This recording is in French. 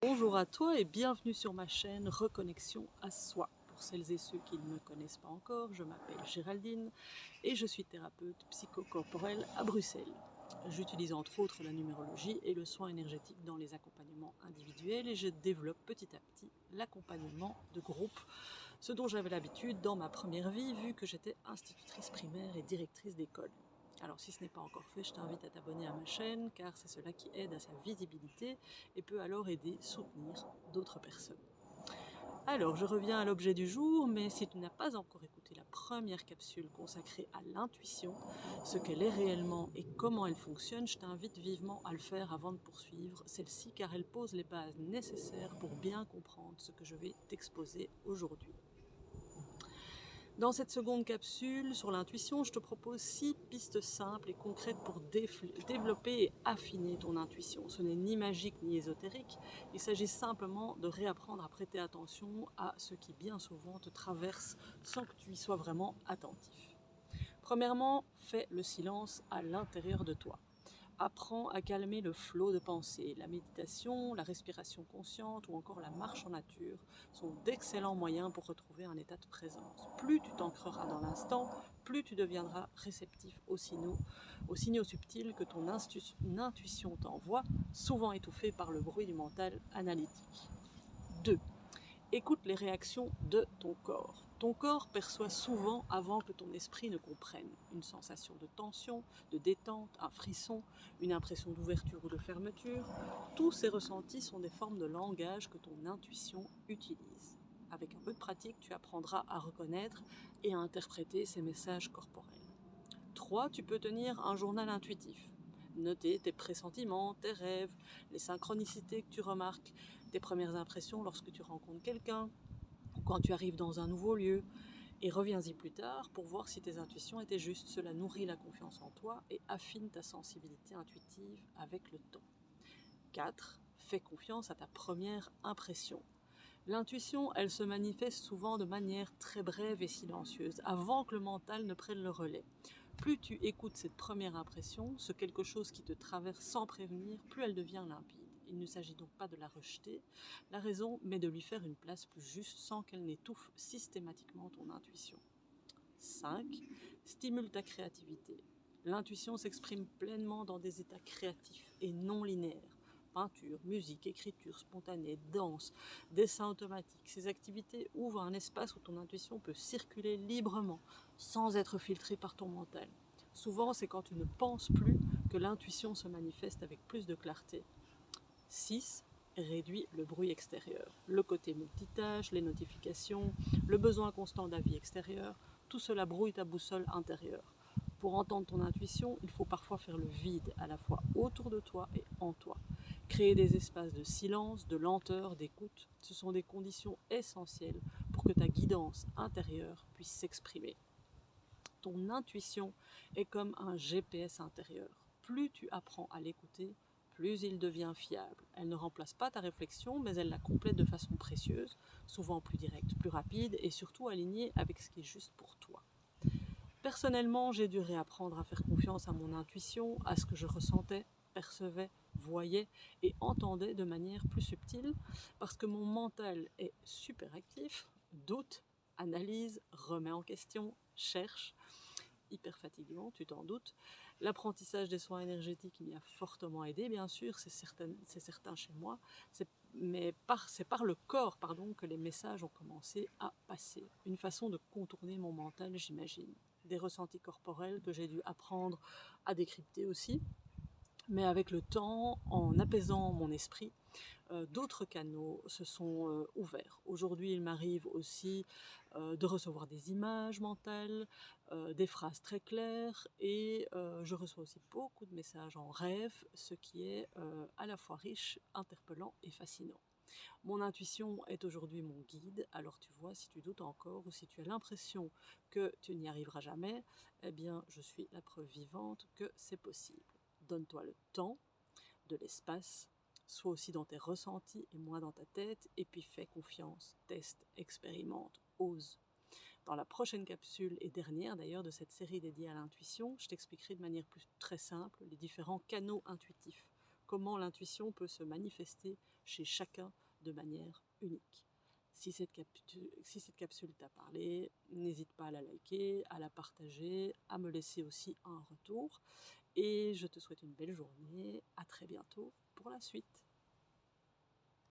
Bonjour à toi et bienvenue sur ma chaîne Reconnexion à soi. Pour celles et ceux qui ne me connaissent pas encore, je m'appelle Géraldine et je suis thérapeute psychocorporelle à Bruxelles. J'utilise entre autres la numérologie et le soin énergétique dans les accompagnements individuels et je développe petit à petit l'accompagnement de groupe, ce dont j'avais l'habitude dans ma première vie vu que j'étais institutrice primaire et directrice d'école. Alors si ce n'est pas encore fait, je t'invite à t'abonner à ma chaîne car c'est cela qui aide à sa visibilité et peut alors aider, soutenir d'autres personnes. Alors je reviens à l'objet du jour, mais si tu n'as pas encore écouté la première capsule consacrée à l'intuition, ce qu'elle est réellement et comment elle fonctionne, je t'invite vivement à le faire avant de poursuivre celle-ci car elle pose les bases nécessaires pour bien comprendre ce que je vais t'exposer aujourd'hui. Dans cette seconde capsule sur l'intuition, je te propose 6 pistes simples et concrètes pour développer et affiner ton intuition. Ce n'est ni magique ni ésotérique, il s'agit simplement de réapprendre à prêter attention à ce qui bien souvent te traverse sans que tu y sois vraiment attentif. Premièrement, fais le silence à l'intérieur de toi. Apprends à calmer le flot de pensée. La méditation, la respiration consciente ou encore la marche en nature sont d'excellents moyens pour retrouver un état de présence. Plus tu t'ancreras dans l'instant, plus tu deviendras réceptif aux signaux subtils que ton intuition t'envoie, souvent étouffés par le bruit du mental analytique. 2. Écoute les réactions de ton corps. Ton corps perçoit souvent avant que ton esprit ne comprenne. Une sensation de tension, de détente, un frisson, une impression d'ouverture ou de fermeture. Tous ces ressentis sont des formes de langage que ton intuition utilise. Avec un peu de pratique, tu apprendras à reconnaître et à interpréter ces messages corporels. 3. Tu peux tenir un journal intuitif. Noter tes pressentiments, tes rêves, les synchronicités que tu remarques, tes premières impressions lorsque tu rencontres quelqu'un ou quand tu arrives dans un nouveau lieu. Et reviens-y plus tard pour voir si tes intuitions étaient justes. Cela nourrit la confiance en toi et affine ta sensibilité intuitive avec le temps. 4. Fais confiance à ta première impression. L'intuition, elle se manifeste souvent de manière très brève et silencieuse, avant que le mental ne prenne le relais. Plus tu écoutes cette première impression, ce quelque chose qui te traverse sans prévenir, plus elle devient limpide. Il ne s'agit donc pas de la rejeter, la raison, mais de lui faire une place plus juste sans qu'elle n'étouffe systématiquement ton intuition. 5. Stimule ta créativité. L'intuition s'exprime pleinement dans des états créatifs et non linéaires. Peinture, musique, écriture spontanée, danse, dessin automatique. Ces activités ouvrent un espace où ton intuition peut circuler librement, sans être filtrée par ton mental. Souvent, c'est quand tu ne penses plus que l'intuition se manifeste avec plus de clarté. 6. Réduis le bruit extérieur. Le côté multitâche, les notifications, le besoin constant d'avis extérieur, tout cela brouille ta boussole intérieure. Pour entendre ton intuition, il faut parfois faire le vide, à la fois autour de toi et en toi. Créer des espaces de silence, de lenteur, d'écoute, ce sont des conditions essentielles pour que ta guidance intérieure puisse s'exprimer. Ton intuition est comme un GPS intérieur. Plus tu apprends à l'écouter, plus il devient fiable. Elle ne remplace pas ta réflexion, mais elle la complète de façon précieuse, souvent plus directe, plus rapide et surtout alignée avec ce qui est juste pour toi. Personnellement, j'ai dû réapprendre à faire confiance à mon intuition, à ce que je ressentais, percevais, voyais et entendais de manière plus subtile, parce que mon mental est super actif, doute, analyse, remet en question, cherche, hyper fatigant, tu t'en doutes. L'apprentissage des soins énergétiques m'y a fortement aidé, bien sûr, c'est certain chez moi, c'est par le corps que les messages ont commencé à passer. Une façon de contourner mon mental, j'imagine. Des ressentis corporels que j'ai dû apprendre à décrypter aussi, mais avec le temps, en apaisant mon esprit, d'autres canaux se sont ouverts. Aujourd'hui, il m'arrive aussi de recevoir des images mentales, des phrases très claires et je reçois aussi beaucoup de messages en rêve, ce qui est à la fois riche, interpellant et fascinant. Mon intuition est aujourd'hui mon guide, alors tu vois, si tu doutes encore ou si tu as l'impression que tu n'y arriveras jamais, eh bien, je suis la preuve vivante que c'est possible. Donne-toi le temps, de l'espace, sois aussi dans tes ressentis et moins dans ta tête, et puis fais confiance, teste, expérimente, ose. Dans la prochaine capsule, et dernière d'ailleurs de cette série dédiée à l'intuition, je t'expliquerai de manière très simple les différents canaux intuitifs, comment l'intuition peut se manifester chez chacun de manière unique. Si cette capsule t'a parlé, n'hésite pas à la liker, à la partager, à me laisser aussi un retour. Et je te souhaite une belle journée. À très bientôt pour la suite.